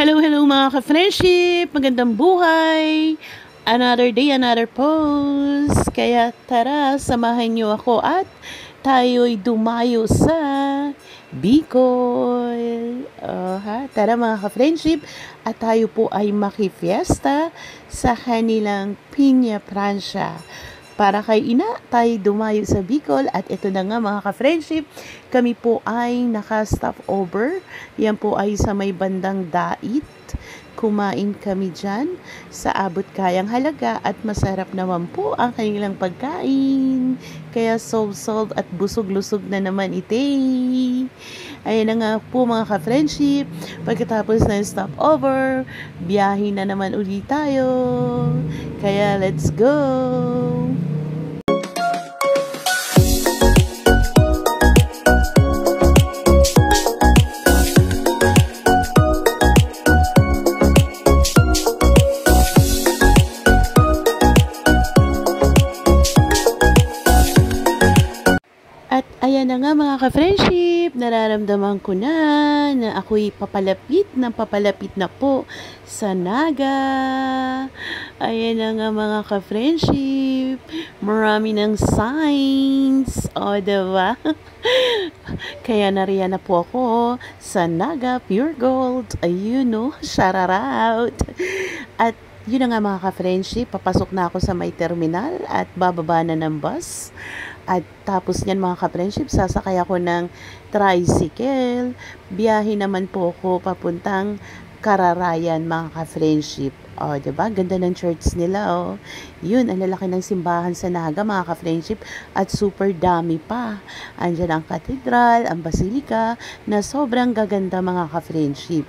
Hello mga ka-friendship! Magandang buhay! Another day, another post. Kaya tara, samahan niyo ako at tayo'y dumayo sa Bicol. Tara mga ka-friendship, at tayo po ay makifiesta sa kanilang Piña Francia. Para kay ina, tayo dumayo sa Bicol at ito na nga mga ka-friendship, kami po ay naka-stop over. Yan po ay sa may bandang Dait. Kumain kami dyan sa abot kayang halaga at masarap naman po ang kanilang pagkain. Kaya sold at busog-lusog na naman ite. Ayan na nga po mga ka-friendship, pagkatapos ng stop over, biyahe na naman ulit tayo. Kaya let's go! Ayan na nga mga ka-friendship, nararamdaman ko na ako'y papalapit na po sa Naga. Ayan na nga mga ka-friendship, marami ng signs, diba? Kaya nariyan na po ako sa Naga Pure Gold. Ayun no, shout out. At yun na nga mga ka-friendship, papasok na ako sa may terminal at bababa na ng bus. At tapos niyan mga ka-friendship, sasakay ako ng tricycle. Biyahe naman po ako papuntang Kararayan mga ka-friendship. Diba? Ganda ng church nila. Yun, ang lalaki ng simbahan sa Naga mga ka-friendship. At super dami pa. Andyan ang katedral, ang basilika, na sobrang gaganda mga ka-friendship.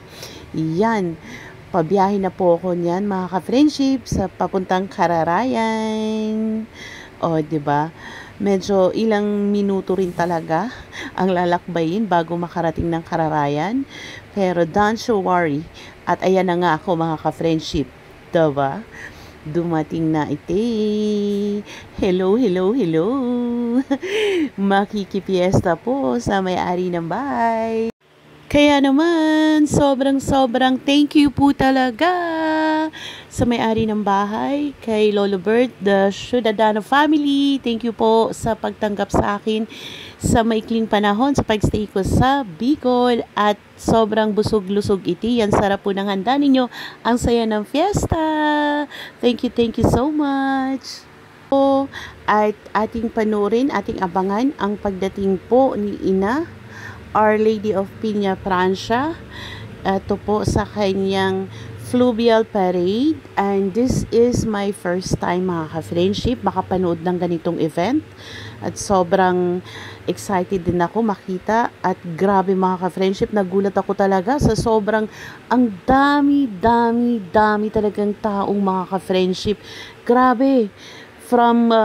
Yan. Pabiyahe na po ako niyan mga ka-friendship sa papuntang Kararayan. Diba? Medyo ilang minuto rin talaga ang lalakbayin bago makarating ng Kararayan. Pero don't you worry. At ayan na nga ako mga ka-friendship. Diba? Dumating na ite. Hello. Makikipiesta po sa may-ari ng bahay. Kaya naman, sobrang thank you po talaga sa may-ari ng bahay, kay Lolo Bert, the Ciudadano family. Thank you po sa pagtanggap sa akin sa maikling panahon sa pagstay ko sa Bicol. At sobrang busog-lusog iti. Yan sarap po ng handa ninyo. Ang saya ng fiesta. Thank you so much. At ating panoorin, ating abangan ang pagdating po ni Ina, Our Lady of Piña Francia. Ito po sa kanyang fluvial parade, and this is my first time mga ka-friendship makapanood ng ganitong event, at sobrang excited din ako makita. At grabe mga ka-friendship, nagulat ako talaga sa sobrang ang dami talagang taong mga ka-friendship. Grabe, from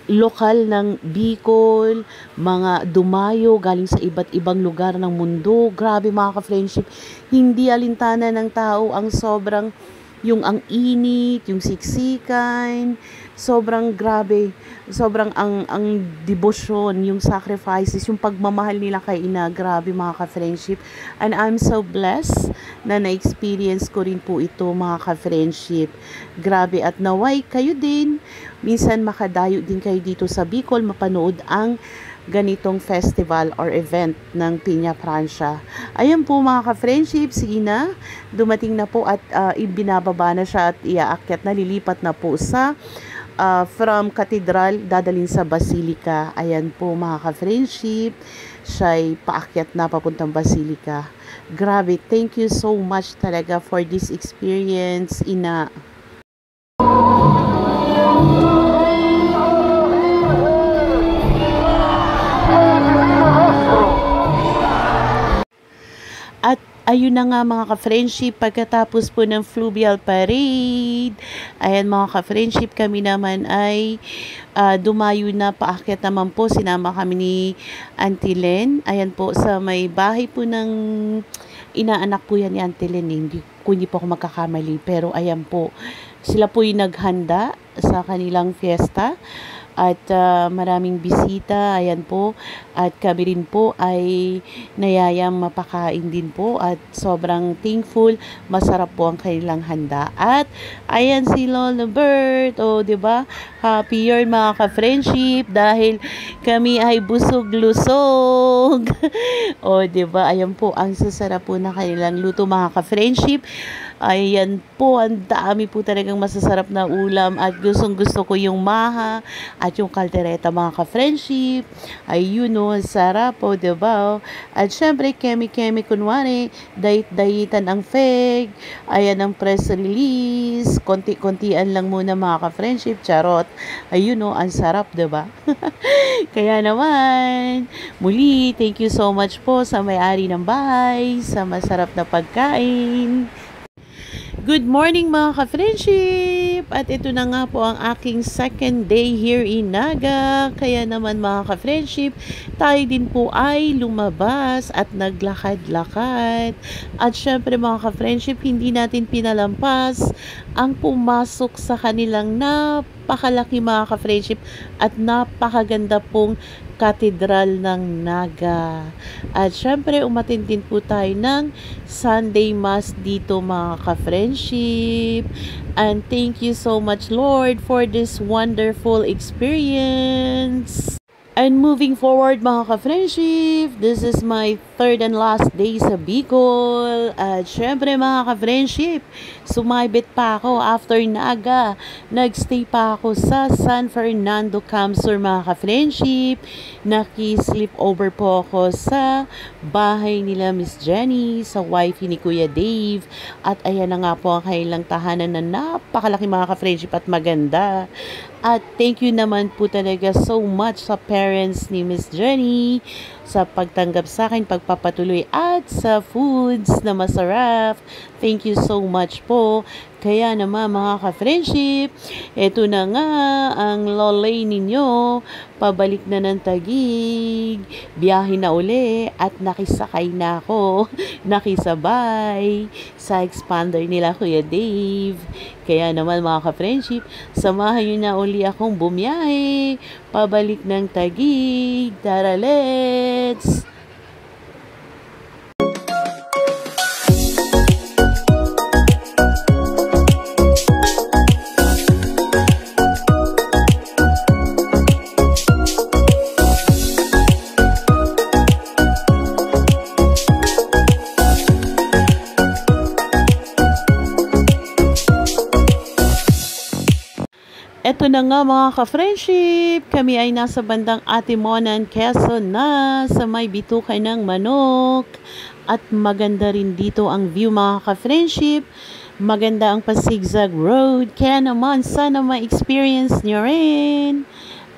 lokal ng Bicol, mga dumayo galing sa iba't ibang lugar ng mundo. Grabe mga ka-friendship, hindi alintana ng tao ang sobrang, yung ang init, yung siksikan, sobrang grabe, sobrang ang devotion, yung sacrifices, yung pagmamahal nila kay Ina. Grabe mga ka-friendship, and I'm so blessed na na-experience ko rin po ito mga ka-friendship. Grabe, at naway kayo din minsan makadayo din kayo dito sa Bicol, mapanood ang ganitong festival or event ng Piña Francia. Ayan po mga ka-friendship, sige na, dumating na po at ibinababa na siya at iaakyat na, lilipat na po sa from Cathedral, dadalhin sa Basilika. Ayan po mga ka-friendship, siya'y paakyat na papuntang Basilika. Grabe, thank you so much talaga for this experience, Ina. At ayun na nga mga ka-friendship, pagkatapos po ng fluvial parade, ayan mga ka-friendship, kami naman ay dumayo na, paakyat naman po, sinama kami ni Auntie Len. Ayan po sa may bahay po ng inaanak po yan ni Auntie Len, hindi po ako magkakamali, pero ayan po, Sila po'y naghanda sa kanilang fiesta at maraming bisita, ayan po, at kami rin po ay nayayang mapakain din po at sobrang thankful, masarap po ang kanilang handa. At ayan si Lola Bert, o diba, happy yun mga ka-friendship dahil kami ay busog-lusog. O diba, ayan po ang sasarap po na kanilang luto mga ka-friendship. Ayan po, ang dami po talagang masasarap na ulam at gustong gusto ko yung maha at yung kaldereta mga ka-friendship. Ayun o, sarap po, diba? At syempre, kemi-kemi kunwari, dayit-dayitan ang feg, ayan ang press release, konti-kontian lang muna mga ka-friendship, charot. Ayun o, ang sarap, diba? Kaya naman, muli, thank you so much po sa may-ari ng bahay, sa masarap na pagkain. Good morning mga ka-friendship! At ito na nga po ang aking second day here in Naga. Kaya naman mga ka-friendship, tayo din po ay lumabas at naglakad-lakad. At syempre mga ka-friendship, hindi natin pinalampas ang pumasok sa kanilang napakalaki mga ka-friendship at napakaganda pong Katedral ng Naga. At syempre, umattend din po tayo ng Sunday Mass dito mga ka-friendship. And thank you so much, Lord, for this wonderful experience. And moving forward mga ka-friendship, this is my third and last day sa Bicol. At syempre mga ka-friendship, sumabit pa ako after Naga. Nagstay pa ako sa San Fernando Camsur mga ka-friendship. Naki-sleep over po ako sa bahay nila Miss Jenny, sa wifey ni Kuya Dave. At ayan na nga po ang kailang tahanan na napakalaki mga ka-friendship at maganda. At thank you naman po talaga so much sa parents ni Miss Jenny sa pagtanggap sa akin, pagpapatuloy at sa foods na masarap. Thank you so much po. Kaya naman mga ka-friendship, eto na nga ang lolay ninyo. Pabalik na ng Taguig. Biyahe na uli at nakisakay na ako. Nakisabay sa expander nila Kuya Dave. Kaya naman mga ka-friendship, samahan nyo na uli akong bumiyahe. Pabalik ng Taguig. Tara, let's! Eto na nga mga ka-friendship, kami ay nasa bandang Atimonan, Quezon na sa may bitukan ng manok. At maganda rin dito ang view mga ka-friendship. Maganda ang pa-zigzag road, kaya naman sana ma-experience nyo rin.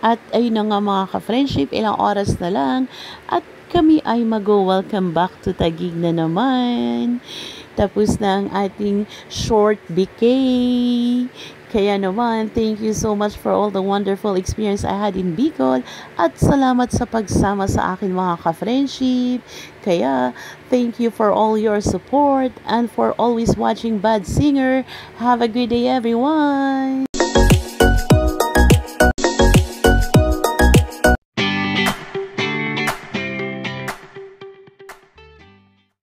At ayun na nga mga ka-friendship, ilang oras na lang at kami ay mag-welcome back to Taguig na naman. Tapos na ang ating short vacay. Kaya naman, thank you so much for all the wonderful experience I had in Bicol at salamat sa pagsama sa akin mga ka-friendship. Kaya, thank you for all your support and for always watching Bad Singer. Have a good day everyone!